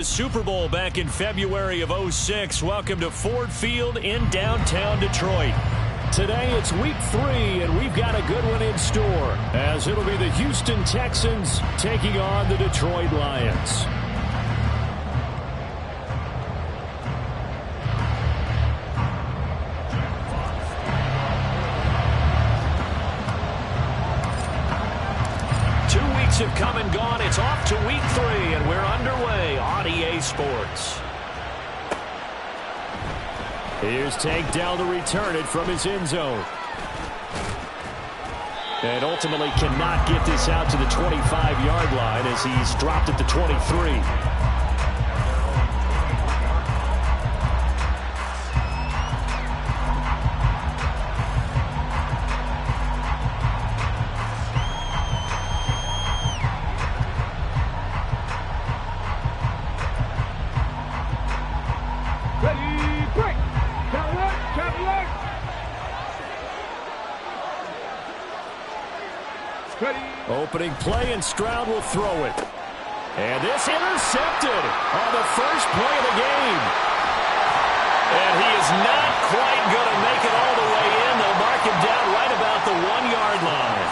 The Super Bowl back in February of '06. Welcome to Ford Field in downtown Detroit. Today it's week 3, and we've got a good one in store, as it'll be the Houston Texans taking on the Detroit Lions. Have come and gone. It's off to week 3, and we're underway on EA Sports. Here's Tank Dell to return it from his end zone. And ultimately cannot get this out to the 25-yard line as he's dropped at the 23. Opening play, and Stroud will throw it. And this intercepted on the first play of the game. And he is not quite going to make it all the way in. They'll mark him down right about the 1-yard line.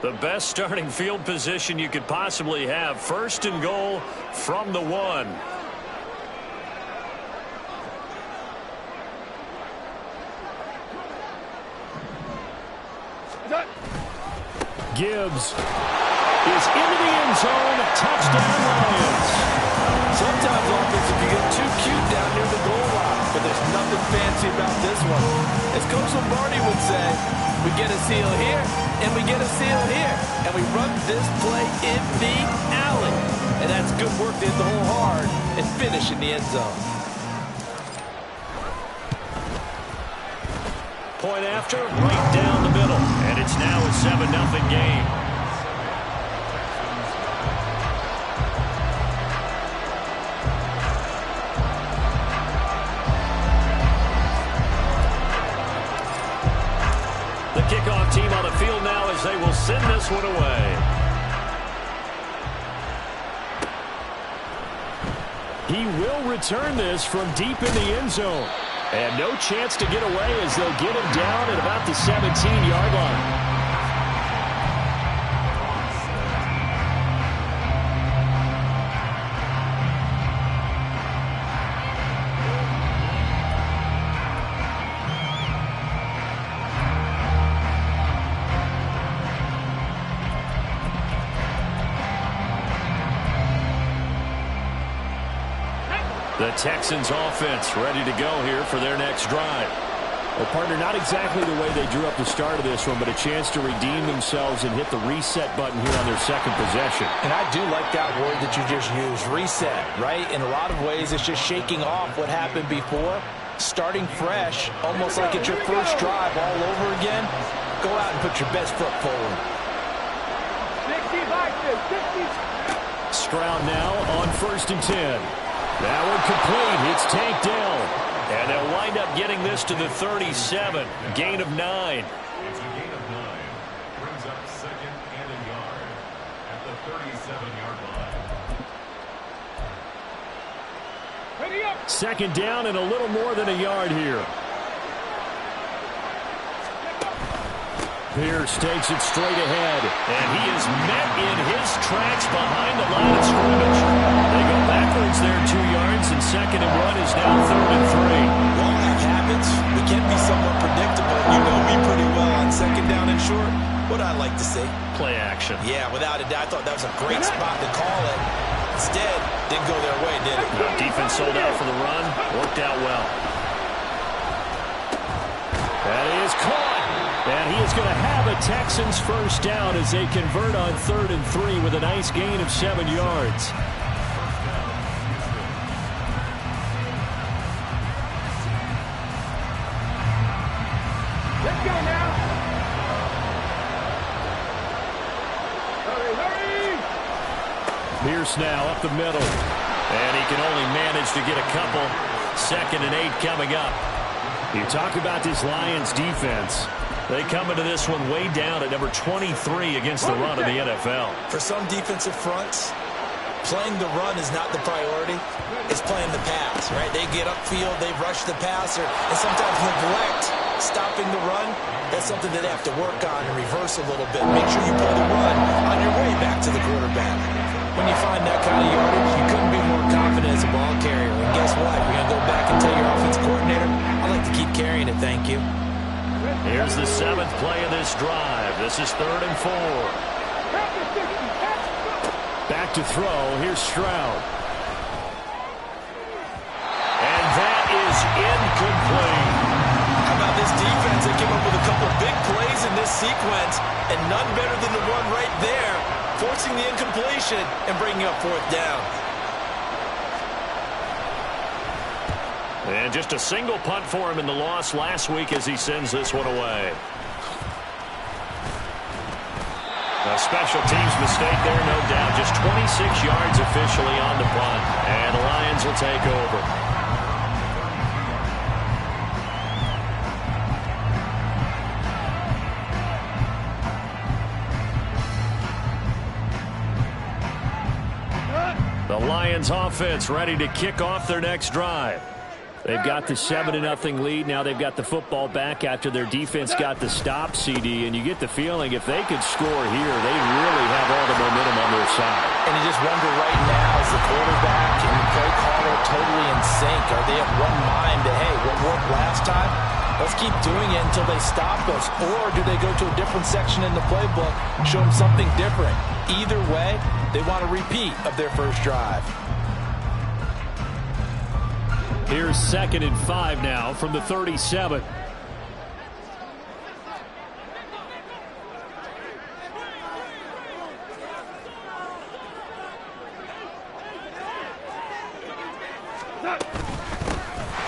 The best starting field position you could possibly have. 1st and goal from the 1. Gibbs is into the end zone. Touchdown, Lions. Sometimes offense can get too cute down near the goal line, but there's nothing fancy about this one. As Coach Lombardi would say, we get a seal here, and we get a seal here, and we run this play in the alley. And that's good work to hit the hole hard and finish in the end zone. Point after, right down the middle. And it's now a 7-0 game. The kickoff team on the field now as they will send this one away. He will return this from deep in the end zone. And no chance to get away as they'll get him down at about the 17-yard line. The Texans offense ready to go here for their next drive. Well, partner, not exactly the way they drew up the start of this one, but a chance to redeem themselves and hit the reset button here on their second possession. And I do like that word that you just used, reset, right? In a lot of ways, it's just shaking off what happened before, starting fresh, almost like it's your first drive all over again. Go out and put your best foot forward. Stroud now on 1st and 10. That one complete. It's Tank Dell. And they'll wind up getting this to the 37. Gain of 9. It's a gain of 9. Brings up 2nd and a yard at the 37-yard line. Ready up. 2nd down and a little more than a yard here. Pierce takes it straight ahead. And he is met in his tracks behind the line of scrimmage. They go backwards there 2 yards, and 2nd and 1 is now 3rd and 3. Long have habits. We can be somewhat predictable. You know me pretty well on 2nd down and short. What I like to see. Play action. Yeah, without a doubt. I thought that was a great spot to call it. Instead, didn't go their way, did it? No, defense sold out for the run. Worked out well. That is caught. And he is going to have a Texans first down as they convert on 3rd and 3 with a nice gain of 7 yards. Pierce now up the middle. And he can only manage to get a couple. 2nd and 8 coming up. You talk about this Lions defense. They come into this one way down at number 23 against the run in the NFL. For some defensive fronts, playing the run is not the priority. It's playing the pass, right? They get upfield, they rush the passer, and sometimes neglect stopping the run. That's something that they have to work on and reverse a little bit. Make sure you pull the run on your way back to the quarterback. When you find that kind of yardage, you couldn't be more confident as a ball carrier. And guess what? You're going to go back and tell your offensive coordinator, I'd like to keep carrying it, thank you. Here's the 7th play of this drive. This is 3rd and 4. Back to throw. Here's Stroud. And that is incomplete. How about this defense? They came up with a couple big plays in this sequence, and none better than the one right there, forcing the incompletion and bringing up 4th down. And just a single punt for him in the loss last week as he sends this one away. A special teams mistake there, no doubt. Just 26 yards officially on the punt. And the Lions will take over. The Lions offense ready to kick off their next drive. They've got the 7-0 lead. Now they've got the football back after their defense got the stop, CD. And you get the feeling if they could score here, they really have all the momentum on their side. And you just wonder right now, is the quarterback and the play caller totally in sync? Are they of one mind that, hey, what worked last time? Let's keep doing it until they stop us. Or do they go to a different section in the playbook and show them something different? Either way, they want a repeat of their first drive. Here's 2nd and 5 now from the 37.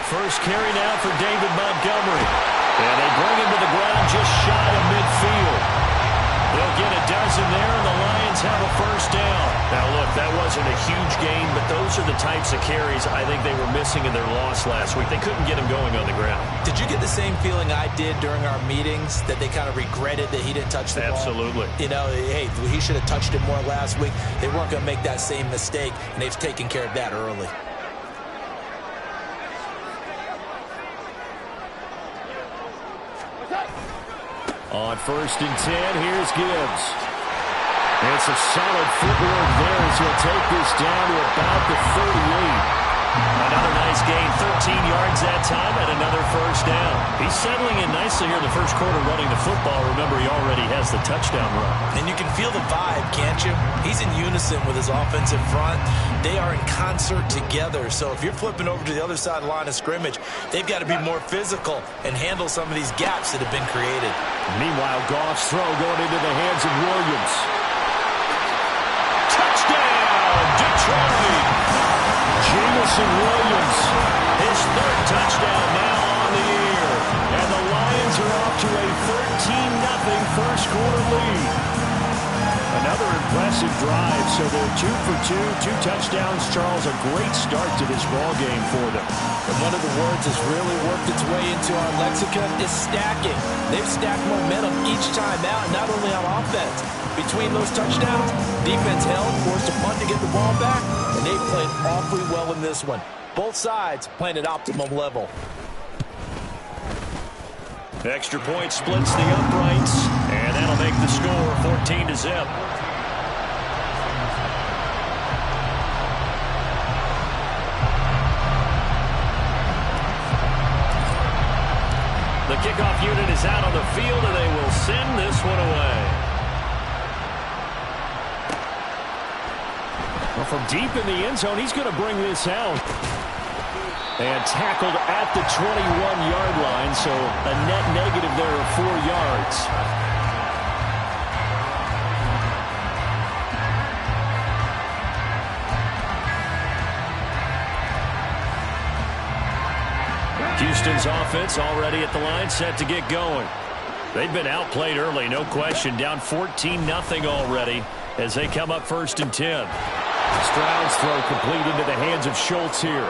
First carry now for David Montgomery. And they bring him to the ground just shy of midfield. They'll get a dozen there, and the Lions have a first down. Now, look, that wasn't a huge gain, but those are the types of carries I think they were missing in their loss last week. They couldn't get him going on the ground. Did you get the same feeling I did during our meetings, that they kind of regretted that he didn't touch the ball? Absolutely. You know, hey, he should have touched it more last week. They weren't going to make that same mistake, and they've taken care of that early. On 1st and 10, here's Gibbs. It's a solid footwork there as he'll take this down to about the 38. Another nice gain, 13 yards that time, and another first down. He's settling in nicely here in the first quarter running the football. Remember, he already has the touchdown run. And you can feel the vibe, can't you? He's in unison with his offensive front. They are in concert together. So if you're flipping over to the other side of the line of scrimmage, they've got to be more physical and handle some of these gaps that have been created. Meanwhile, Goff's throw going into the hands of Williams. Touchdown, Detroit! Jamison Williams, his 3rd touchdown now on the year. And the Lions are off to a 13-0 first quarter lead. Another impressive drive, so they're 2 for 2, 2 touchdowns. Charles, a great start to this ball game for them. And one of the words that's really worked its way into our lexicon is stacking. They've stacked momentum each time out, not only on offense. Between those touchdowns, defense held, forced a punt to get the ball back, and they played awfully well in this one. Both sides playing at optimum level. Extra point splits the uprights, and that'll make the score 14-0. The kickoff unit is out on the field, and they will send this one away. Well, from deep in the end zone, he's going to bring this out. And tackled at the 21-yard line, so a net negative there of 4 yards. Houston's offense already at the line, set to get going. They've been outplayed early, no question. Down 14-0 already as they come up 1st and 10. Stroud's throw complete into the hands of Schultz here.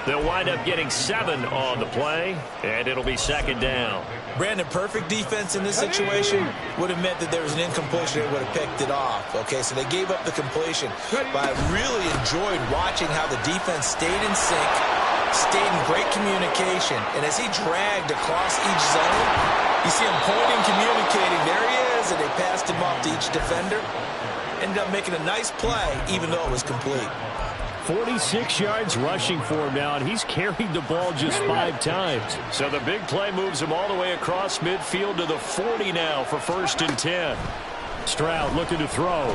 They'll wind up getting 7 on the play, and it'll be second down. Brandon, perfect defense in this situation would have meant that there was an incompletion. They would have picked it off. Okay, so they gave up the completion. But I really enjoyed watching how the defense stayed in sync, stayed in great communication. And as he dragged across each zone, you see him pointing, communicating. There he is, and they passed him off to each defender. Ended up making a nice play, even though it was complete. 46 yards rushing for him now, and he's carried the ball just 5 times. So the big play moves him all the way across midfield to the 40 now for 1st and 10. Stroud looking to throw.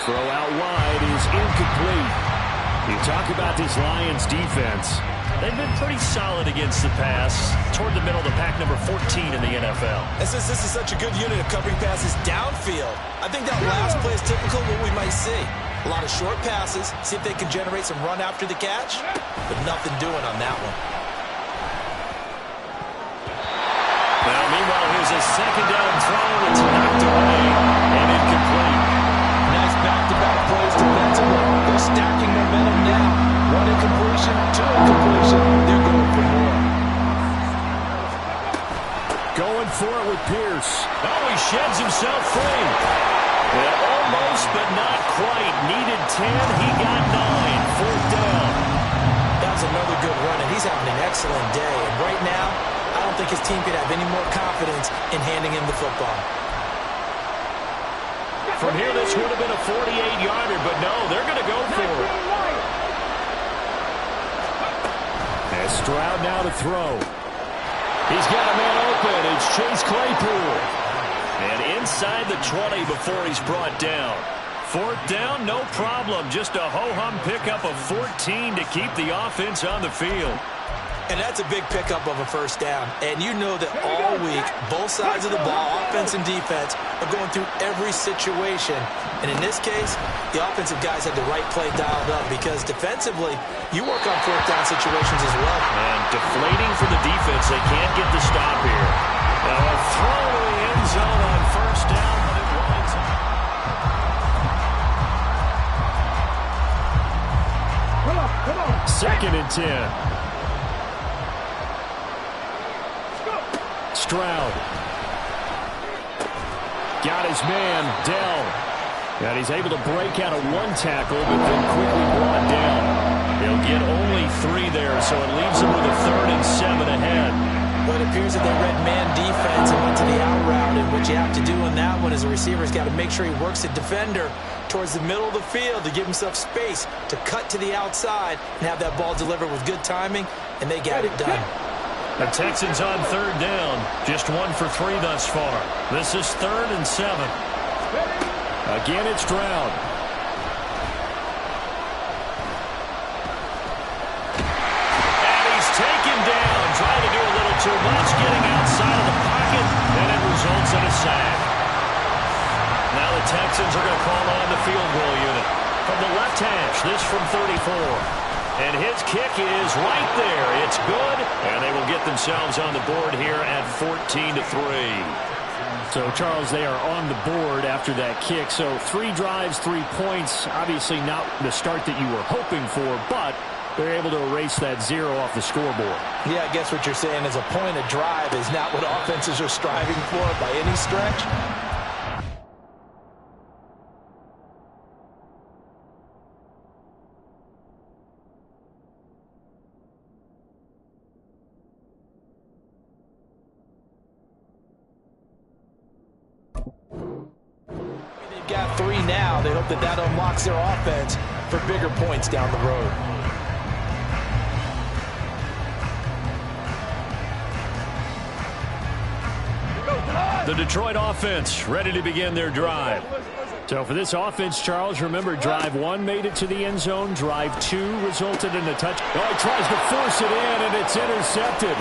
Throw out wide is incomplete. You talk about this Lions defense. They've been pretty solid against the pass toward the middle of the pack, number 14 in the NFL. And since this is such a good unit of covering passes downfield, I think that last play is typical of what we might see. A lot of short passes, see if they can generate some run after the catch, but nothing doing on that one. Well, meanwhile, here's a second down throw. It's knocked away and incomplete. Nice back-to-back plays defensively. They're stacking momentum now. 1 incompletion, 2 incompletion. They're going for more. Going for it with Pierce. Oh, he sheds himself free. Yeah, almost, but not quite. Needed 10. He got 9. 4th down. That was another good run, and he's having an excellent day. And right now, I don't think his team could have any more confidence in handing him the football. From here, this would have been a 48-yarder, but no, they're going to go for it. As Stroud now to throw. He's got a man open. It's Chase Claypool. And inside the 20 before he's brought down. 4th down, no problem. Just a ho-hum pickup of 14 to keep the offense on the field. And that's a big pickup of a 1st down. And you know that all week, both sides of the ball, offense and defense, are going through every situation. And in this case, the offensive guys had the right play dialed up because defensively, you work on 4th down situations as well. And deflating for the defense. They can't get the stop here. Now a throw to the end zone on 1st down, but it winds up. 2nd and 10. Stroud. Got his man, Dell. And he's able to break out of 1 tackle, but then quickly brought down. He'll get only 3 there, so it leaves him with a 3rd and 7 ahead. Well, it appears that they read man defense and went to the out route, and what you have to do in that one is a receiver's got to make sure he works the defender towards the middle of the field to give himself space to cut to the outside and have that ball delivered with good timing, and they got it done. The Texans on 3rd down. Just 1 for 3 thus far. This is 3rd and 7. Again, it's Stroud. And he's taken down. Trying to do a little too much. Getting outside of the pocket. And it results in a sack. Now the Texans are going to call on the field goal unit. From the left hash, this from 34. And his kick is right there. It's good, and they will get themselves on the board here at 14-3. So, Charles, they are on the board after that kick. So 3 drives, 3 points. Obviously not the start that you were hoping for, but they're able to erase that 0 off the scoreboard. Yeah, I guess what you're saying is a point of drive is not what offenses are striving for by any stretch. Got 3 now. They hope that that unlocks their offense for bigger points down the road. The Detroit offense ready to begin their drive. So for this offense, Charles, remember drive 1 made it to the end zone. Drive 2 resulted in a touch. Oh, he tries to force it in, and it's intercepted.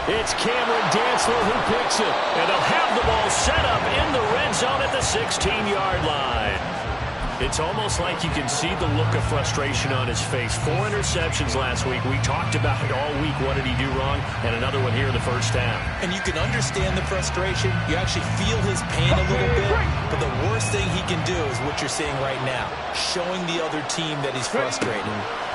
It's Cameron Dantzler who picks it. And they'll have the ball set up in the red zone at the 16-yard line. It's almost like you can see the look of frustration on his face. 4 interceptions last week. We talked about it all week. What did he do wrong? And another one here in the first half. And you can understand the frustration. You actually feel his pain a little bit. But the worst thing he can do is what you're seeing right now, showing the other team that he's frustrated.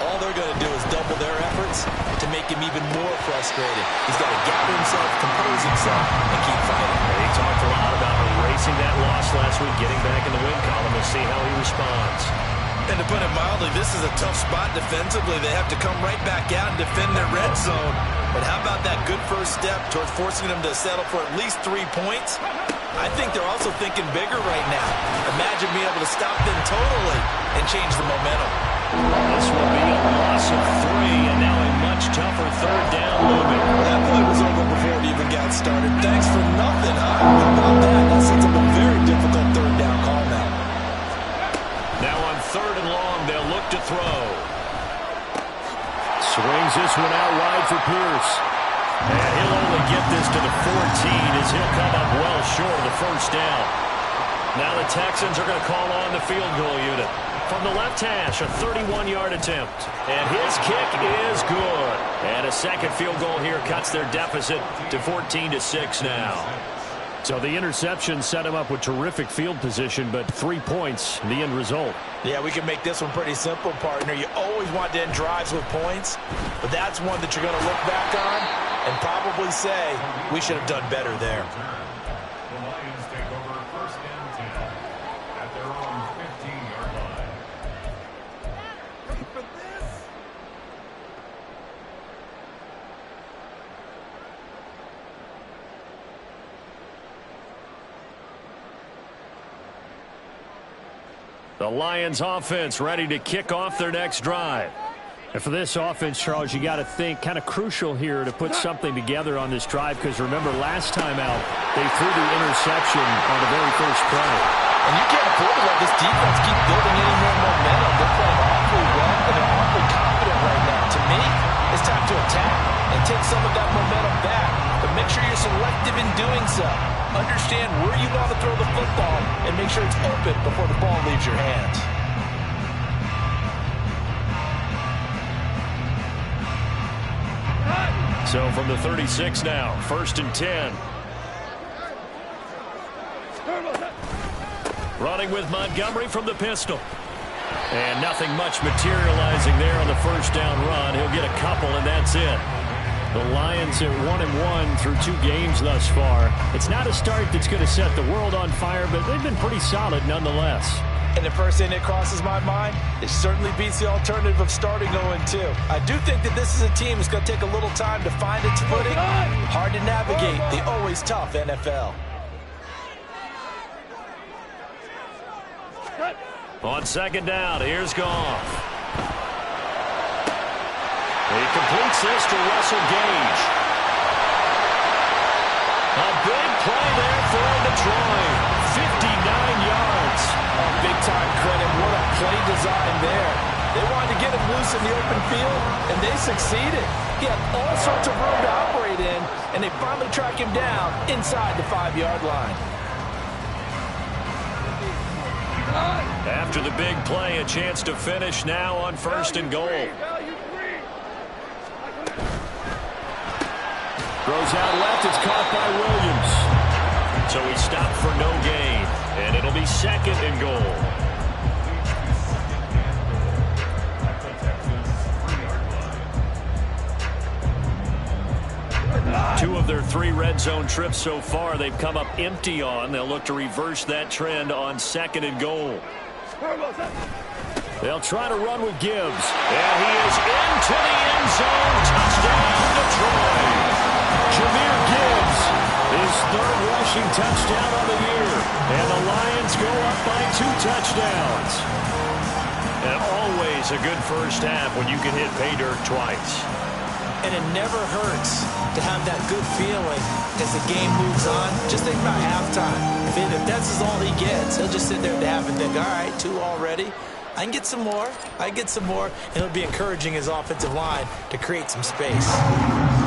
All they're going to do is double their efforts to make him even more frustrated. He's got to gather himself, compose himself, and keep fighting. He talked a lot about erasing that loss last week, getting back in the win column. We'll see how he responds. And to put it mildly, this is a tough spot defensively. They have to come right back out and defend their red zone. But how about that good first step towards forcing them to settle for at least 3 points? I think they're also thinking bigger right now. Imagine being able to stop them totally and change the momentum. This will be a loss of 3, and now a much tougher third down looming. That play was over before it even got started. Thanks for nothing, huh? How about that? That sets up a very difficult third down call now. Now on 3rd and long, they'll look to throw. Swings this one out wide for Pierce. And he'll only get this to the 14 as he'll come up well short of the first down. Now the Texans are going to call on the field goal unit. From the left hash, a 31-yard attempt. And his kick is good. And a second field goal here cuts their deficit to 14-6 now. So the interception set him up with terrific field position, but 3 points, the end result. Yeah, we can make this one pretty simple, partner. You always want to end drives with points, but that's one that you're going to look back on and probably say, we should have done better there. The Lions take over 1st and 10 at their own 15-yard line. Ready for this? The Lions offense ready to kick off their next drive. And for this offense, Charles, you got to think kind of crucial here to put something together on this drive, because remember last time out they threw the interception on the very first play. And you can't afford to let this defense keep building any more momentum. They're playing awfully well, and they're awfully confident right now. To me, it's time to attack and take some of that momentum back, but make sure you're selective in doing so. Understand where you want to throw the football and make sure it's open before the ball leaves your hands. So from the 36 now, 1st and 10. Running with Montgomery from the pistol. And nothing much materializing there on the first down run. He'll get a couple, and that's it. The Lions at 1-1 through 2 games thus far. It's not a start that's going to set the world on fire, but they've been pretty solid nonetheless. And the first thing that crosses my mind, it certainly beats the alternative of starting 0-2. I do think that this is a team that's going to take a little time to find its footing. Hard to navigate the always tough NFL. On 2nd down, here's Goff. He completes this to Russell Gage. A big play there for Detroit. 59 yards. Big-time credit. What a play design there. They wanted to get him loose in the open field, and they succeeded. He had all sorts of room to operate in, and they finally track him down inside the 5-yard line. After the big play, a chance to finish now on 1st and goal. Throws out left. It's caught by Williams. So he stopped for no gain, and it'll be 2nd and goal. Two of their 3 red zone trips so far they've come up empty on. They'll look to reverse that trend on 2nd and goal. They'll try to run with Gibbs. And he is into the end zone. Touchdown, Detroit. Jahmyr Gibbs, his 3rd rushing touchdown of the year. And the Lions go up by 2 touchdowns. And always a good first half when you can hit pay dirt twice. And it never hurts to have that good feeling as the game moves on. Just think about halftime. If that's all he gets, he'll just sit there at the half and think, all right, 2 already. I can get some more. I can get some more. And he'll be encouraging his offensive line to create some space.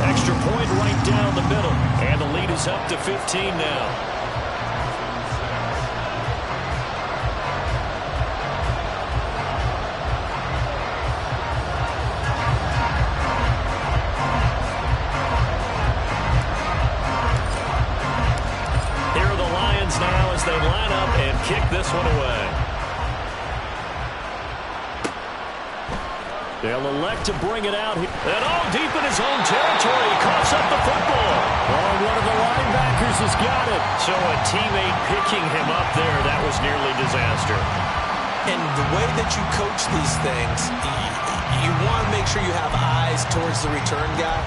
Extra point right down the middle. And the lead is up to 15 now. they line up and kick this one away. They'll elect to bring it out here. And all deep in his own territory. He coughs up the football. Oh, one of the linebackers has got it. So a teammate picking him up there, that was nearly disaster. And the way that you coach these things, you want to make sure you have eyes towards the return guy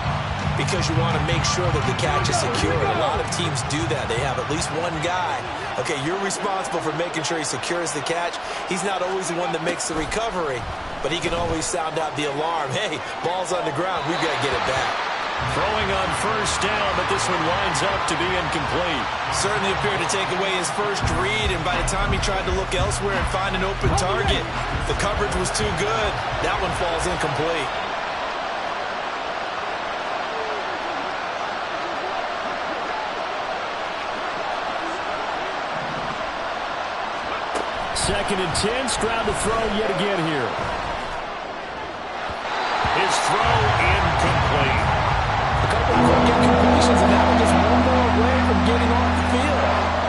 because you want to make sure that the catch is secure. A lot of teams do that. They have at least one guy. Okay, you're responsible for making sure he secures the catch. He's not always the one that makes the recovery, but he can always sound out the alarm. Hey, ball's on the ground. We've got to get it back. Throwing on first down, but this one winds up to be incomplete. Certainly appeared to take away his first read, and by the time he tried to look elsewhere and find an open target, the coverage was too good. That one falls incomplete. Second and 10, Stroud to throw yet again here. His throw incomplete. A couple of quick incompletions, and that was just one more away from getting off the field.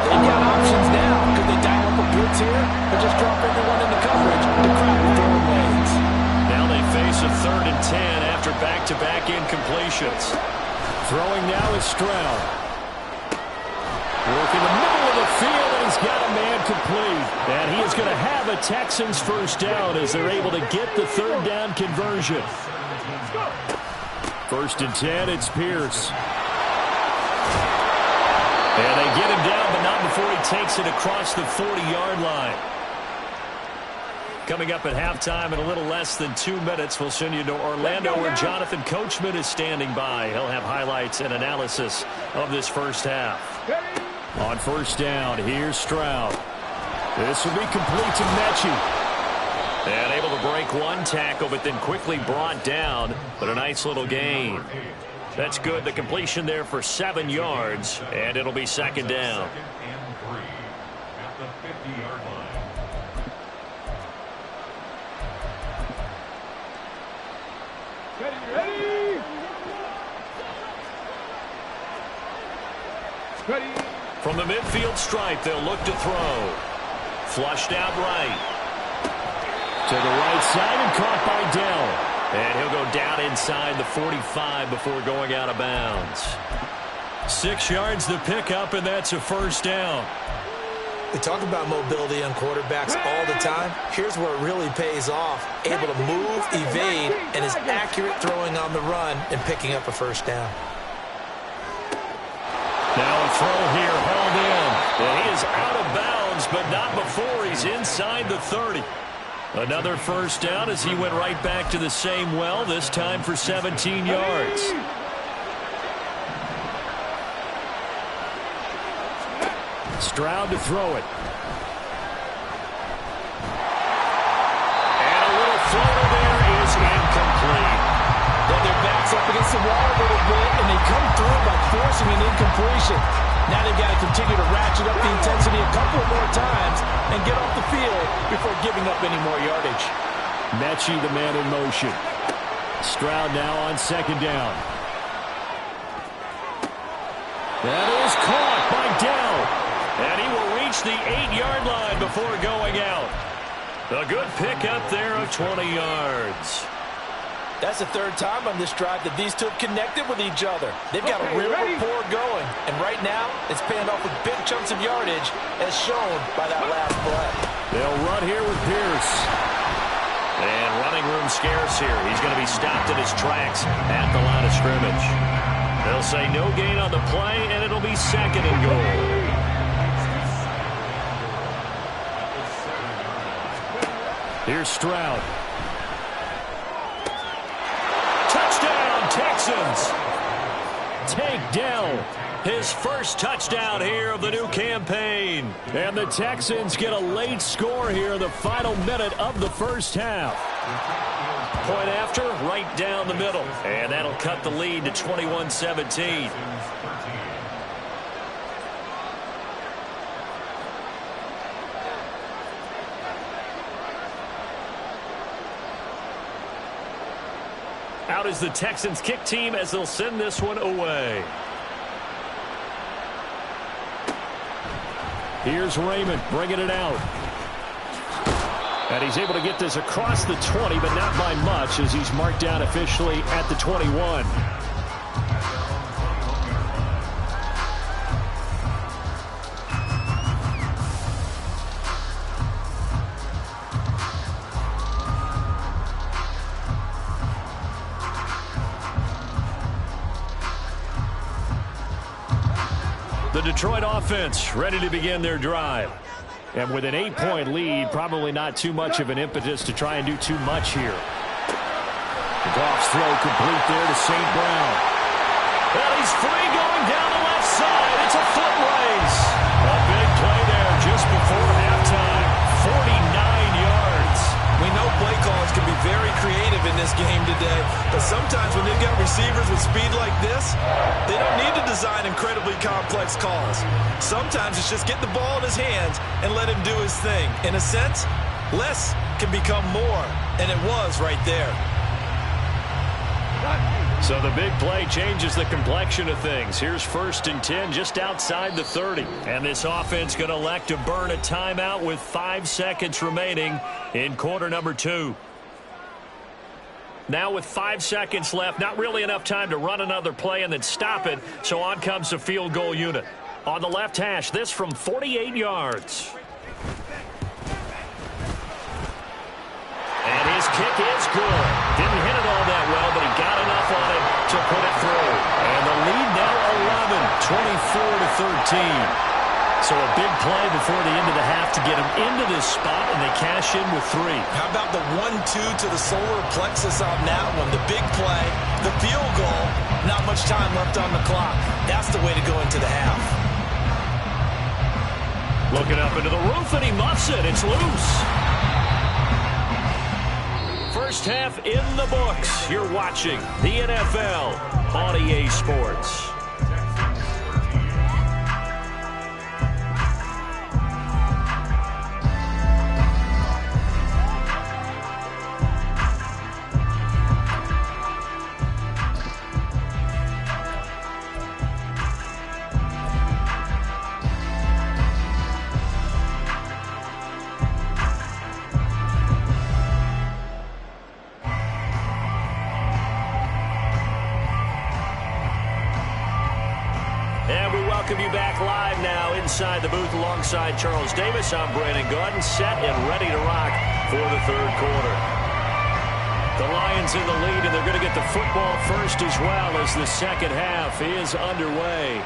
They've got options now. Could they dial up a blitz here or just drop everyone into coverage to crack the throwing lanes? Now they face a 3rd and 10 after back-to-back incompletions. Throwing now is Stroud. Work in the middle of the field, and he's got a man complete. And he is going to have a Texans first down as they're able to get the 3rd down conversion. 1st and 10, it's Pierce. And they get him down, but not before he takes it across the 40-yard line. Coming up at halftime in a little less than 2 minutes, we'll send you to Orlando where Jonathan Coachman is standing by. He'll have highlights and analysis of this first half. On first down, here's Stroud. This will be complete to Mechie. And able to break one tackle, but then quickly brought down. But a nice little gain. That's good. The completion there for 7 yards, and it'll be 2nd down. 2nd and 3 at the 50-yard line. Ready. From the midfield stripe, they'll look to throw. Flushed out right. To the right side and caught by Dell. And he'll go down inside the 45 before going out of bounds. 6 yards the pickup, and that's a first down. We talk about mobility on quarterbacks all the time. Here's where it really pays off. Able to move, evade, and is accurate throwing on the run and picking up a first down. Now a throw here, hauled in. And he is out of bounds, but not before he's inside the 30. Another first down as he went right back to the same well, this time for 17 yards. Stroud to throw it. And a little floater there is incomplete. Well, their back's up against the wall a little bit, and they come through by forcing an incompletion. Now they've got to continue to ratchet up the intensity a couple more times and get off the field before giving up any more yardage. Mechie, the man in motion. Stroud now on 2nd down. That is caught by Dell. And he will reach the 8-yard line before going out. A good pickup there of 20 yards. That's the 3rd time on this drive that these two have connected with each other. They've got a real rapport going. And right now, it's paying off with big chunks of yardage, as shown by that last play. They'll run here with Pierce. And running room scarce here. He's going to be stopped in his tracks at the line of scrimmage. They'll say no gain on the play, and it'll be 2nd and goal. Here's Stroud. Touchdown, Texans. Take Dell. His first touchdown here of the new campaign. And the Texans get a late score here in the final minute of the first half. Point after, right down the middle. And that'll cut the lead to 21-17. Out is the Texans kick team as they'll send this one away. Here's Raymond bringing it out. And he's able to get this across the 20, but not by much as he's marked down officially at the 21. The Detroit offense ready to begin their drive. And with an 8-point lead, probably not too much of an impetus to try and do too much here. Goff's throw complete there to St. Brown. Well, he's free going down the left side. It's a foot race. A big play there just before halftime. 49 yards. We know play calls can be very creative in this game today, but sometimes when they've got receivers with speed like this, they don't need to design incredibly complex calls. Sometimes it's just get the ball in his hands and let him do his thing. In a sense, less can become more, and it was right there. So the big play changes the complexion of things. Here's 1st and 10 just outside the 30. And this offense going to elect to burn a timeout with 5 seconds remaining in quarter number 2. Now with 5 seconds left, not really enough time to run another play and then stop it. So on comes the field goal unit. On the left hash, this from 48 yards. And his kick is good. Didn't hit it all that well, but he got enough on it to put it through. And the lead now 11, 24-13. So a big play before the end of the half to get him into this spot, and they cash in with 3. How about the 1-2 to the solar plexus on that one? The big play, the field goal, not much time left on the clock. That's the way to go into the half. Looking up into the roof, and he muffs it. It's loose. First half in the books. You're watching the NFL on EA Sports. Welcome you back live now inside the booth alongside Charles Davis. I'm Brandon Gordon, set and ready to rock for the 3rd quarter. The Lions in the lead, and they're going to get the football first as well as the second half is underway.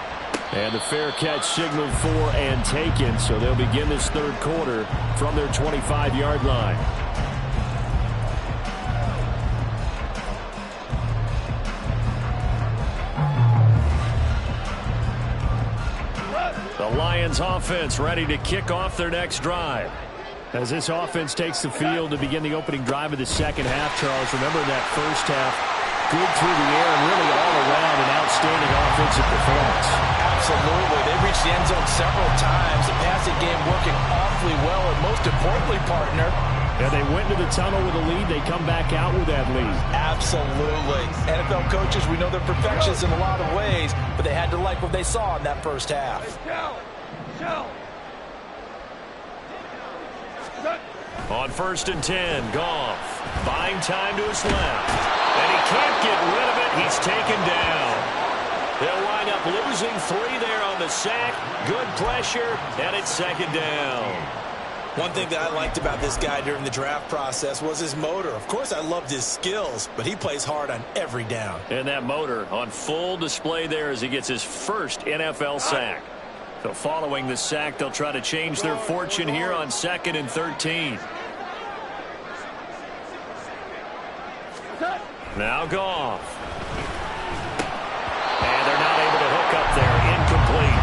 And the fair catch signaled for and taken, so they'll begin this 3rd quarter from their 25-yard line. The Lions offense ready to kick off their next drive. As this offense takes the field to begin the opening drive of the second half, Charles, remember in that first half, good through the air and really all around an outstanding offensive performance. Absolutely. They reached the end zone several times. The passing game working awfully well, and most importantly, partner, yeah, they went into the tunnel with a lead. They come back out with that lead. Absolutely. NFL coaches, we know they're perfectionists in a lot of ways, but they had to like what they saw in that first half. On 1st and 10, Goff buying time to his left. And he can't get rid of it. He's taken down. They'll wind up losing 3 there on the sack. Good pressure, and it's 2nd down. One thing that I liked about this guy during the draft process was his motor. Of course, I loved his skills, but he plays hard on every down. And that motor on full display there as he gets his first NFL sack. So following the sack, they'll try to change their fortune here on 2nd and 13. Now Goff. And they're not able to hook up there. Incomplete.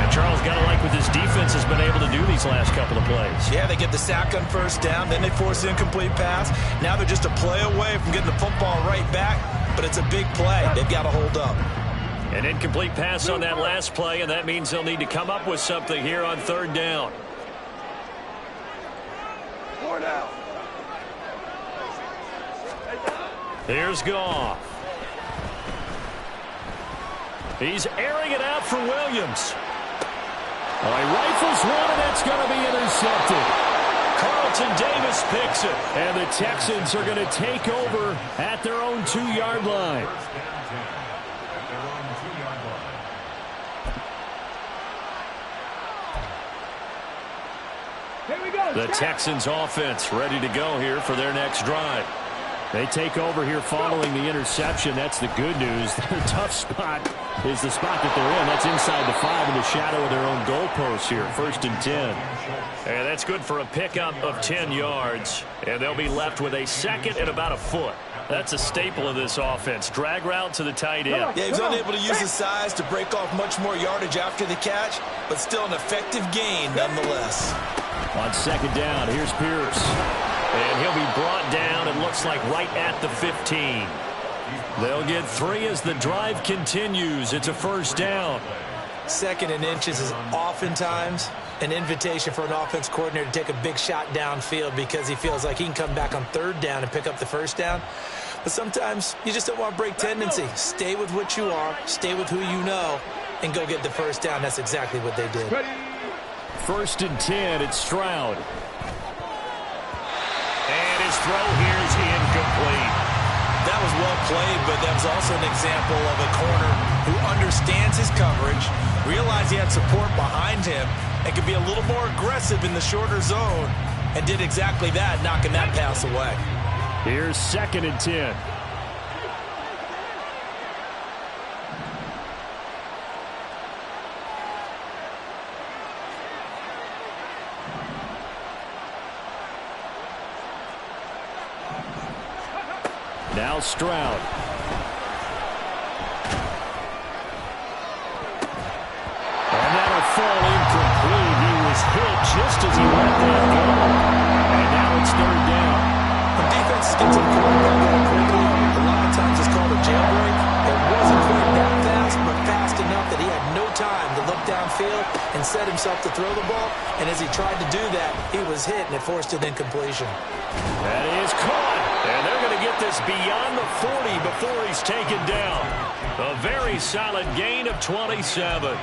And Charles got to like what this defense has been able to do these last couple of plays. Yeah, they get the sack on 1st down, then they force an incomplete pass. Now they're just a play away from getting the football right back, but it's a big play. They've got to hold up. An incomplete pass on that last play, and that means they'll need to come up with something here on 3rd down. 4 down. Here's Goff. He's airing it out for Williams. Oh, he rifles one, and that's going to be intercepted. Carlton Davis picks it. And the Texans are going to take over at their own 2-yard line. The Texans offense ready to go here for their next drive. They take over here following the interception. That's the good news. Their tough spot is the spot that they're in. That's inside the 5 in the shadow of their own goalpost here. 1st and 10. And that's good for a pickup of 10 yards. And they'll be left with a 2nd and about a foot. That's a staple of this offense. Drag route to the tight end. Yeah, he was unable to use his size to break off much more yardage after the catch, but still an effective gain nonetheless. On 2nd down, here's Pierce. And he'll be brought down, it looks like, right at the 15. They'll get 3 as the drive continues. It's a 1st down. 2nd and inches is oftentimes an invitation for an offense coordinator to take a big shot downfield because he feels like he can come back on 3rd down and pick up the 1st down. But sometimes you just don't want to break tendency. Stay with what you are, stay with who you know, and go get the 1st down. That's exactly what they did. 1st and 10, it's Stroud. And his throw here is incomplete. That was well played, but that was also an example of a corner who understands his coverage, realized he had support behind him, and could be a little more aggressive in the shorter zone, and did exactly that, knocking that pass away. Here's 2nd and 10. Now Stroud. And that'll fall incomplete. He was hit just as he let that go. And now it's 3rd down. When defenses get to the quarterback that quickly, a lot of times it's called a jailbreak. It wasn't quite that fast, but fast enough that he had no time to look downfield and set himself to throw the ball. And as he tried to do that, he was hit, and it forced an incompletion. That is caught. And they're going to get this beyond the 40 before he's taken down. A very solid gain of 27.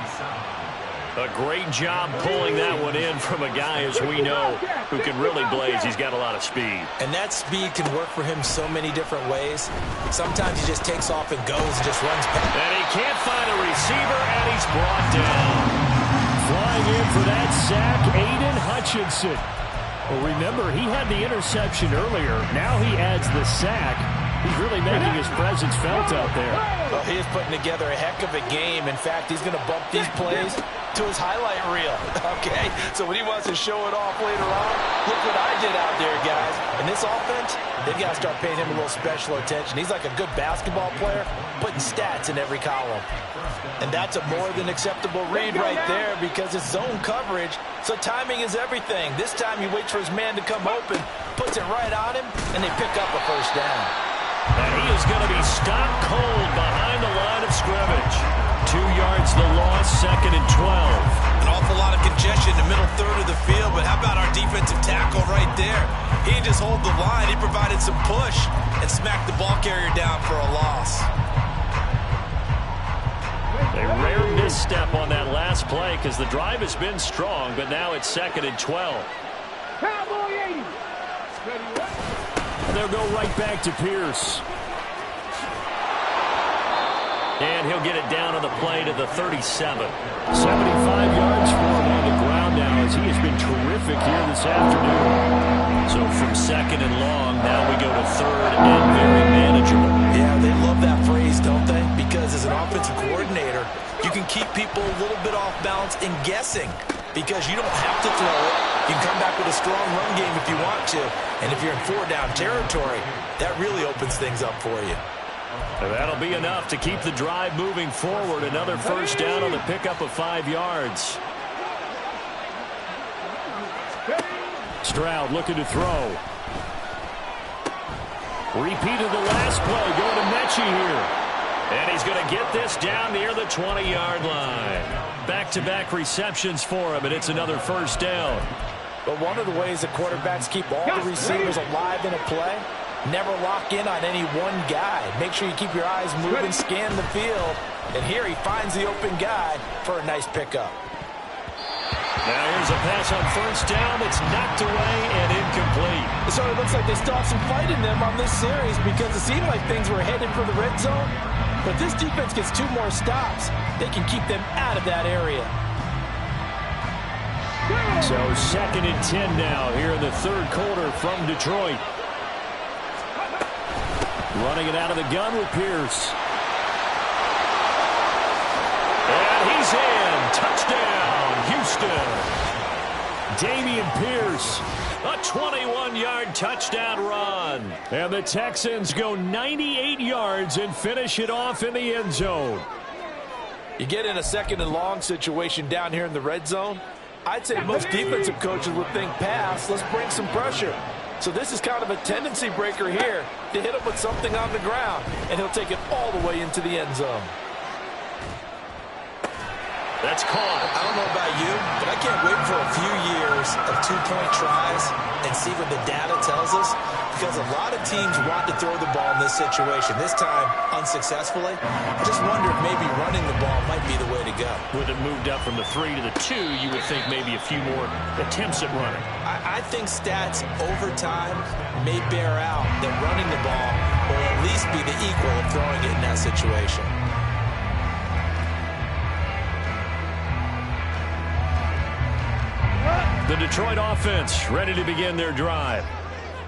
A great job pulling that one in from a guy, as we know, who can really blaze. He's got a lot of speed. And that speed can work for him so many different ways. Sometimes he just takes off and goes and just runs past. And he can't find a receiver, and he's brought down. Flying in for that sack, Aiden Hutchinson. Well, remember, he had the interception earlier. Now he adds the sack. He's really making his presence felt out there. Well, he is putting together a heck of a game. In fact, he's going to bump these plays to his highlight reel. Okay? So when he wants to show it off later on, look what I did out there, guys. And this offense, they've got to start paying him a little special attention. He's like a good basketball player, putting stats in every column. And that's a more than acceptable read right there because it's zone coverage, so timing is everything. This time he waits for his man to come open, puts it right on him, and they pick up a 1st down. And he is going to be stopped cold behind the line of scrimmage. 2 yards the loss, 2nd and 12. An awful lot of congestion in the middle 3rd of the field, but how about our defensive tackle right there? He didn't just hold the line, he provided some push and smacked the ball carrier down for a loss. A rare misstep on that last play because the drive has been strong, but now it's 2nd and 12. And they'll go right back to Pierce. And he'll get it down on the play to the 37. 75 yards for him on the ground now as he has been terrific here this afternoon. So from 2nd and long, now we go to 3rd and very manageable. Yeah, they love that phrase, don't they? Because as an offensive coordinator, you can keep people a little bit off balance and guessing because you don't have to throw it. You can come back with a strong run game if you want to. And if you're in 4-down territory, that really opens things up for you. And that'll be enough to keep the drive moving forward. Another 1st down on the pickup of 5 yards. Stroud looking to throw. Repeated the last play, going to Mechie here. And he's going to get this down near the 20-yard line. Back-to-back receptions for him, and it's another 1st down. But one of the ways the quarterbacks keep all the receivers alive in a play, never lock in on any one guy. Make sure you keep your eyes moving, scan the field. And here he finds the open guy for a nice pickup. Now here's a pass on first down that's knocked away and incomplete. It sort of looks like they stopped some fight in them on this series because it seemed like things were headed for the red zone. But this defense gets 2 more stops. They can keep them out of that area. So 2nd and 10 now here in the third quarter from Detroit. Running it out of the gun with Pierce. And he's in. Touchdown, Houston. Damian Pierce, a 21-yard touchdown run. And the Texans go 98 yards and finish it off in the end zone. You get in a 2nd and long situation down here in the red zone, I'd say most defensive coaches would think pass, let's bring some pressure. So this is kind of a tendency breaker here to hit him with something on the ground, and he'll take it all the way into the end zone. That's caught. I don't know about you, but I can't wait for a few years of 2-point tries and see what the data tells us, because a lot of teams want to throw the ball in this situation, this time unsuccessfully. I just wonder if maybe running the ball might be the way to go. With it moved up from the 3 to the 2, you would think maybe a few more attempts at running. I think stats over time may bear out that running the ball will at least be the equal of throwing it in that situation. The Detroit offense ready to begin their drive.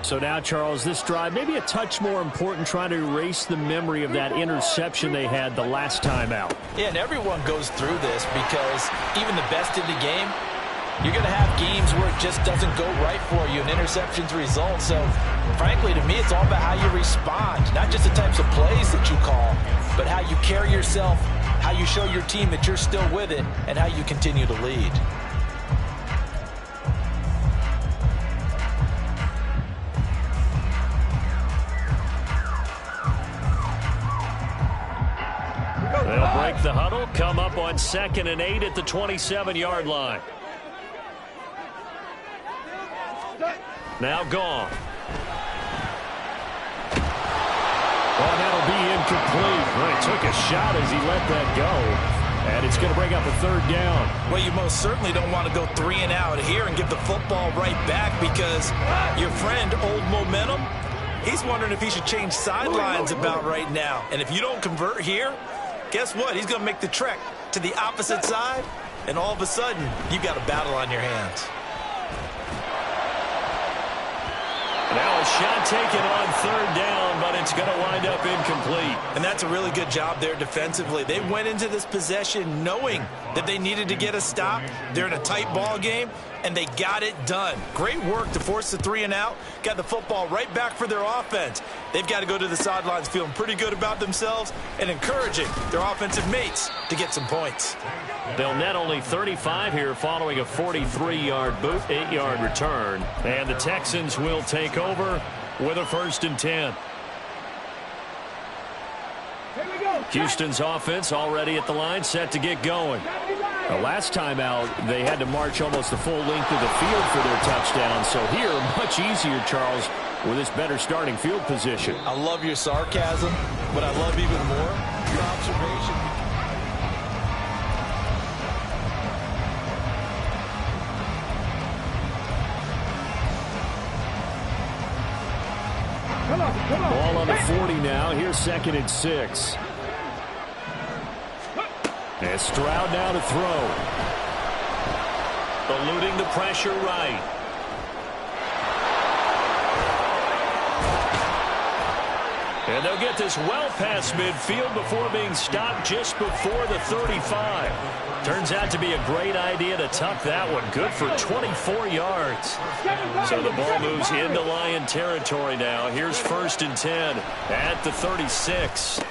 So now, Charles, this drive maybe a touch more important, trying to erase the memory of that interception they had the last time out. Yeah, and everyone goes through this because even the best in the game, you're going to have games where it just doesn't go right for you and interceptions result. So, frankly, to me, it's all about how you respond, not just the types of plays that you call, but how you carry yourself, how you show your team that you're still with it, and how you continue to lead. They'll break the huddle, come up on 2nd and 8 at the 27-yard line. Now gone. Well, that'll be incomplete. Well, he took a shot as he let that go. And it's going to bring up a 3rd down. Well, you most certainly don't want to go 3 and out here and give the football right back, because your friend, Old Momentum, he's wondering if he should change sidelines about right now. And if you don't convert here, guess what? He's going to make the trek to the opposite side, and all of a sudden, you've got a battle on your hands. Now a shot taken on 3rd down, but it's going to wind up incomplete. And that's a really good job there defensively. They went into this possession knowing that they needed to get a stop. They're in a tight ball game, and they got it done. Great work to force the 3 and out. Got the football right back for their offense. They've got to go to the sidelines feeling pretty good about themselves and encouraging their offensive mates to get some points. They'll net only 35 here following a 43-yard boot, 8-yard return. And the Texans will take over with a 1st and 10. Houston's offense already at the line, set to get going. The last time out, they had to march almost the full length of the field for their touchdown. So here, much easier, Charles, with this better starting field position. I love your sarcasm, but I love even more your observation. Ball on the 40 now. Here's 2nd and 6. And Stroud now to throw. Eluding the pressure right. And they'll get this well past midfield before being stopped just before the 35. Turns out to be a great idea to tuck that one. Good for 24 yards. So the ball moves into Lion territory now. Here's 1st and 10 at the 36.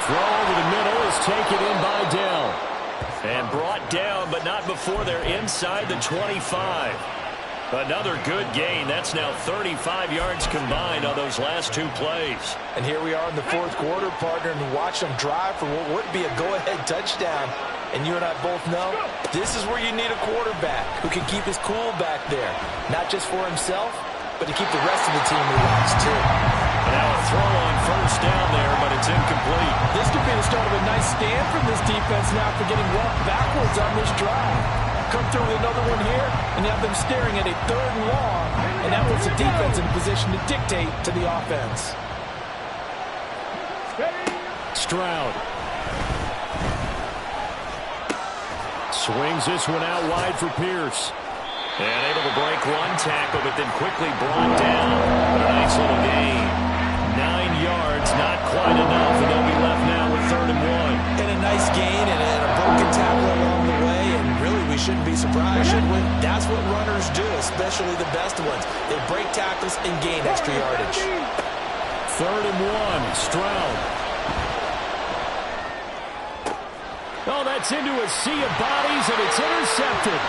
Throw over the middle is taken in by Dell. And brought down, but not before they're inside the 25. Another good gain. That's now 35 yards combined on those last 2 plays. And here we are in the 4th quarter, partner, and watch them drive for what would be a go-ahead touchdown. And you and I both know this is where you need a quarterback who can keep his cool back there. Not just for himself, but to keep the rest of the team relaxed too. Now a throw on 1st down there, but it's incomplete. This could be the start of a nice stand from this defense now for getting walked backwards on this drive. come through with another one here, and you have them staring at a 3rd and long, and that puts the defense in a position to dictate to the offense. Stroud. Swings this one out wide for Pierce. And able to break one tackle, but then quickly brought down. But a nice little gain. 9 yards, not quite enough, and they'll be left now with 3rd and 1. And a nice gain and a broken tackle along the way, and really we shouldn't be surprised, should we? That's what runners do, especially the best ones. They break tackles and gain extra yardage. 3rd and 1, Stroud. Oh, that's into a sea of bodies, and it's intercepted.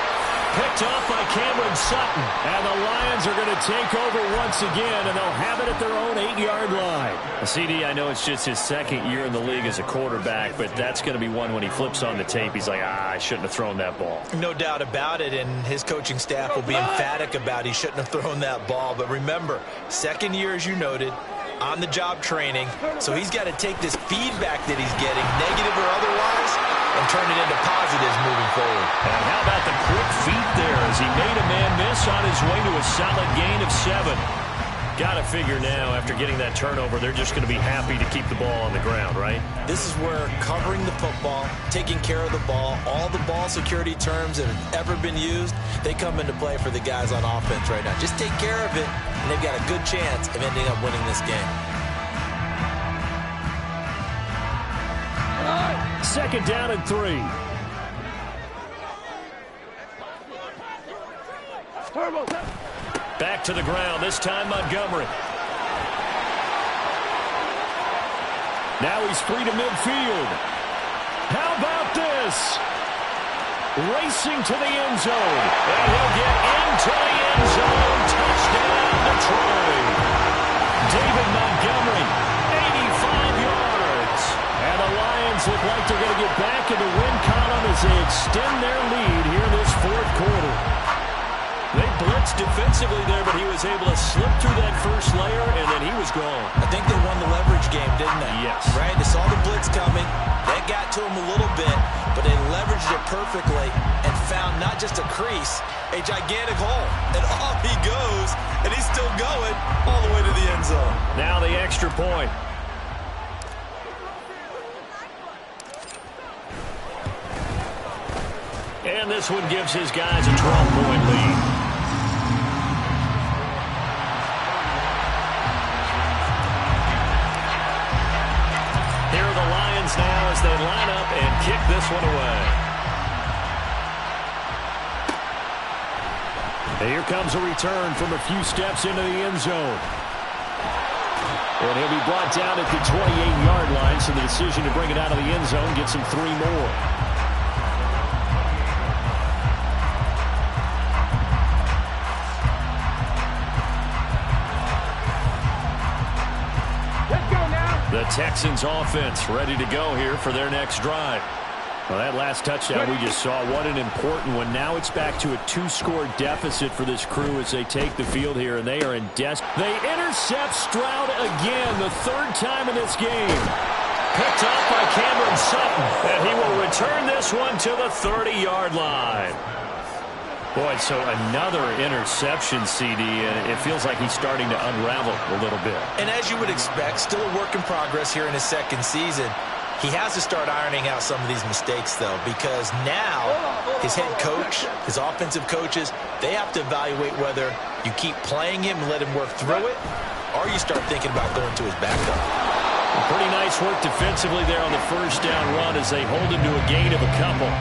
Picked off by Cameron Sutton. And the Lions are going to take over once again, and they'll have it at their own 8-yard line. CD, I know it's just his 2nd year in the league as a quarterback, but that's going to be one when he flips on the tape. He's like, I shouldn't have thrown that ball. No doubt about it, and his coaching staff will be emphatic about he shouldn't have thrown that ball. But remember, 2nd year, as you noted, on-the-job training, so he's got to take this feedback that he's getting, negative or otherwise, and turn it into positives moving forward. And how about the quick feet there as he made a man miss on his way to a solid gain of 7. Got to figure now, after getting that turnover, they're just going to be happy to keep the ball on the ground, right? This is where covering the football, taking care of the ball, all the ball security terms that have ever been used, they come into play for the guys on offense right now. Just take care of it, and they've got a good chance of ending up winning this game. 2nd down and 3. Back to the ground, this time Montgomery. Now he's free to midfield. How about this? Racing to the end zone. And he'll get into the end zone. Touchdown, Detroit. David Montgomery, 85 yards. And the Lions look like they're going to get back in the win column as they extend their lead here in this 4th quarter. They blitzed defensively there, but he was able to slip through that first layer, and then he was gone. I think they won the leverage game, didn't they? Yes. Right? They saw the blitz coming. That got to him a little bit, but they leveraged it perfectly and found not just a crease, a gigantic hole. And off he goes, and he's still going all the way to the end zone. Now the extra point. And this one gives his guys a 12-point lead. Here are the Lions now as they line up and kick this one away. And here comes a return from a few steps into the end zone. And he'll be brought down at the 28-yard line, so the decision to bring it out of the end zone gets him 3 more. The Texans offense ready to go here for their next drive. Well, that last touchdown we just saw, what an important one. Now it's back to a 2-score deficit for this crew as they take the field here, and they are in They intercept Stroud again, the 3rd time in this game. Picked off by Cameron Sutton, and he will return this one to the 30-yard line. Boy, so another interception, CD, and it feels like he's starting to unravel a little bit. And as you would expect, still a work in progress here in his 2nd season. He has to start ironing out some of these mistakes, though, because now his head coach, his offensive coaches, they have to evaluate whether you keep playing him and let him work through it, or you start thinking about going to his backup. Pretty nice work defensively there on the 1st down run as they hold him to a gain of a couple.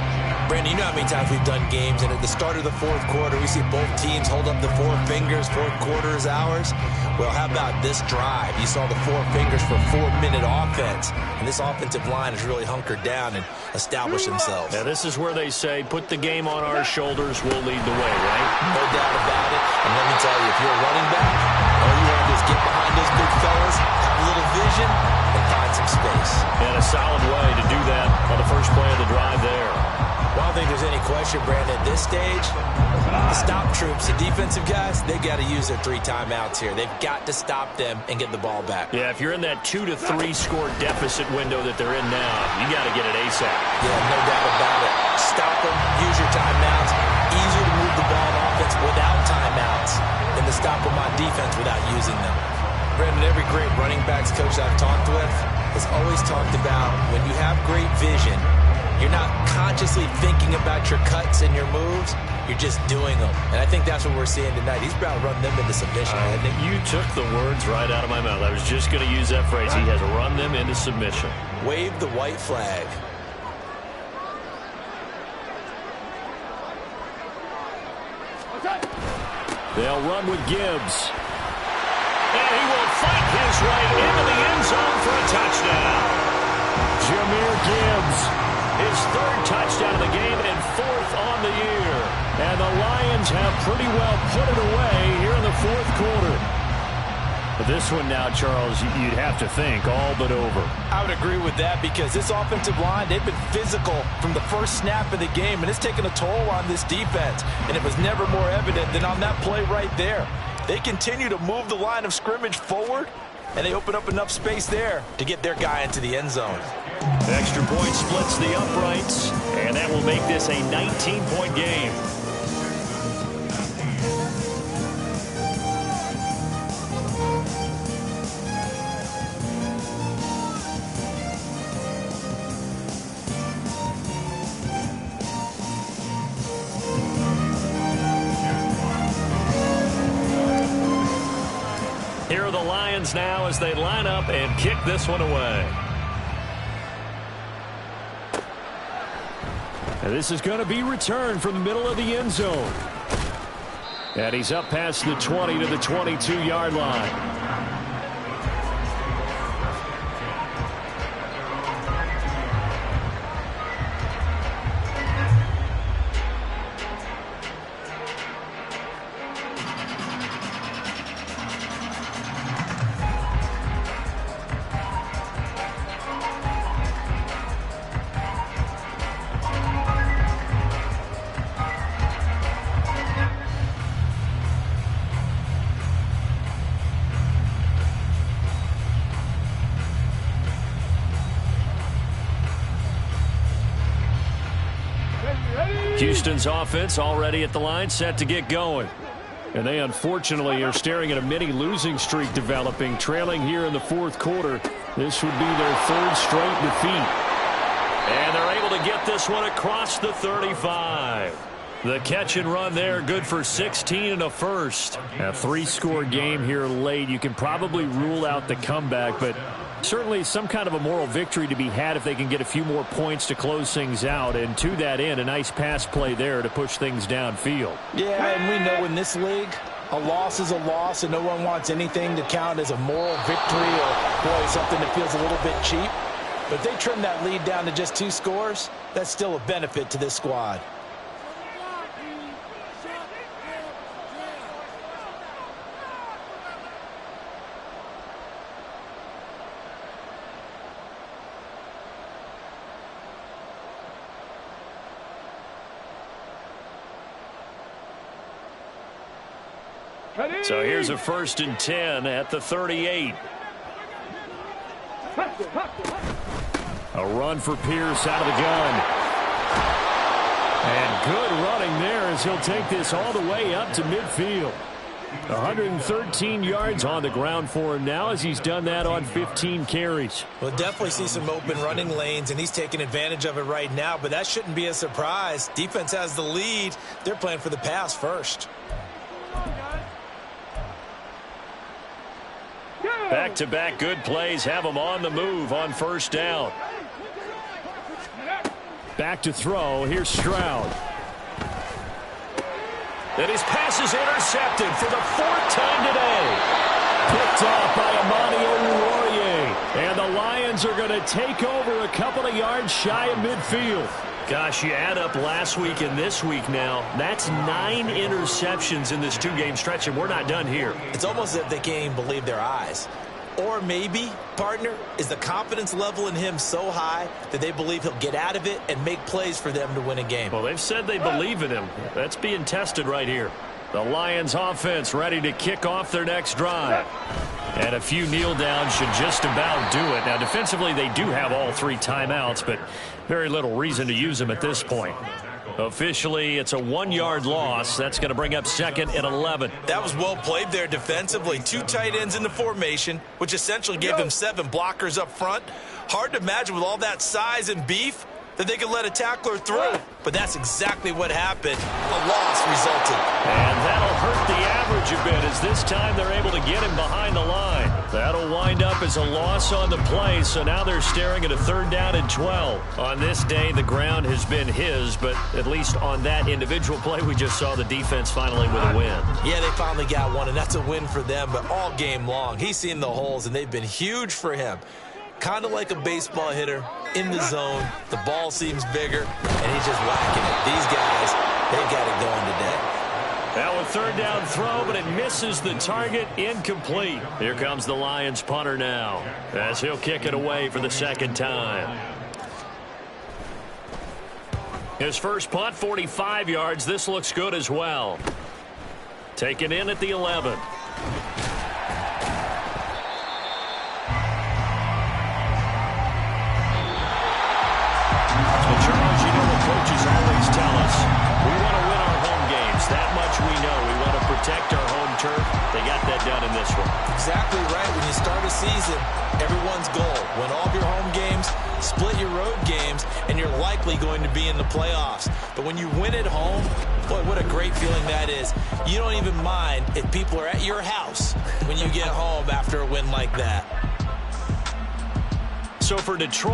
Brandon, you know how many times we've done games, and at the start of the 4th quarter, we see both teams hold up the 4 fingers, 4th quarter is ours. Well, how about this drive? You saw the 4 fingers for 4-minute offense, and this offensive line has really hunkered down and established themselves. Now, this is where they say, put the game on our shoulders, we'll lead the way, right? No doubt about it, and let me tell you, if you're a running back, all you want to do is get behind those big fellas, have a little vision, and find some space. And a solid way to do that on the first play of the drive there. Well, I don't think there's any question, Brandon, at this stage, the stop troops, the defensive guys, they've got to use their 3 timeouts here. They've got to stop them and get the ball back. Yeah, if you're in that 2 to 3 score deficit window that they're in now, you got to get it ASAP. Yeah, no doubt about it. Stop them, use your timeouts, stop them on defense without using them. Brandon, every great running backs coach I've talked with has always talked about when you have great vision, you're not consciously thinking about your cuts and your moves. You're just doing them. And I think that's what we're seeing tonight. He's about to run them into submission. You took the words right out of my mouth. I was just going to use that phrase. He has run them into submission. Wave the white flag. They'll run with Gibbs. And he will fight his way into the end zone for a touchdown. Jahmyr Gibbs, his third touchdown of the game and fourth on the year. And the Lions have pretty well put it away here in the fourth quarter. But this one now, Charles, you'd have to think all but over. I would agree with that because this offensive line, they've been physical from the first snap of the game, and it's taken a toll on this defense. And it was never more evident than on that play right there. They continue to move the line of scrimmage forward, and they open up enough space there to get their guy into the end zone. The extra point splits the uprights, and that will make this a 19-point game. Here are the Lions now as they line up and kick this one away. And this is going to be returned from the middle of the end zone. And he's up past the 20 to the 22-yard line. Houston's offense already at the line, set to get going. And they unfortunately are staring at a mini losing streak developing, trailing here in the fourth quarter. This would be their third straight defeat. And they're able to get this one across the 35. The catch and run there, good for 16 and a first. A three-score game here late. You can probably rule out the comeback, but certainly some kind of a moral victory to be had if they can get a few more points to close things out. And to that end, a nice pass play there to push things downfield. Yeah, and we know in this league, a loss is a loss, and no one wants anything to count as a moral victory or, boy, something that feels a little bit cheap. But if they trim that lead down to just 2 scores, that's still a benefit to this squad. So here's a 1st and 10 at the 38. A run for Pierce out of the gun. And good running there as he'll take this all the way up to midfield. 113 yards on the ground for him now as he's done that on 15 carries. We'll definitely see some open running lanes, and he's taking advantage of it right now, but that shouldn't be a surprise. Defense has the lead. They're playing for the pass first. Back-to-back good plays have him on the move on 1st down. Back to throw. Here's Stroud. And his pass is intercepted for the 4th time today. Picked off by Amani Oruwariye. And the Lions are going to take over a couple of yards shy of midfield. Gosh, you add up last week and this week now, that's 9 interceptions in this 2-game stretch, and we're not done here. It's almost as if they can't even believe their eyes. Or maybe, partner, is the confidence level in him so high that they believe he'll get out of it and make plays for them to win a game. Well, they've said they believe in him. That's being tested right here. The Lions offense ready to kick off their next drive. And a few kneel downs should just about do it. Now, defensively, they do have all 3 timeouts, but very little reason to use them at this point. Officially, it's a 1-yard loss. That's going to bring up second and 11. That was well played there defensively. 2 tight ends in the formation, which essentially gave them 7 blockers up front. Hard to imagine with all that size and beef that they could let a tackler through. But that's exactly what happened. A loss resulted. And that'll hurt the average a bit as this time they're able to get him behind the line. That'll wind up as a loss on the play, so now they're staring at a 3rd down and 12. On this day, the ground has been his, but at least on that individual play, we just saw the defense finally with a win. Yeah, they finally got one, and that's a win for them, but all game long, he's seen the holes, and they've been huge for him. Kind of like a baseball hitter in the zone. The ball seems bigger, and he's just whacking it. These guys, they got it going today. Now a 3rd down throw, but it misses the target, incomplete. Here comes the Lions punter now, as he'll kick it away for the 2nd time. His first punt, 45 yards. This looks good as well. Taken in at the 11. Charles, you know what coaches always tell us. We want to win our home games. That much we know. We want to protect our home turf. They got that done in this one. Exactly right. When you start a season, everyone's goal. Win all of your home games, split your road games, and you're likely going to be in the playoffs. But when you win at home, boy, what a great feeling that is. You don't even mind if people are at your house when you get home after a win like that. So for Detroit,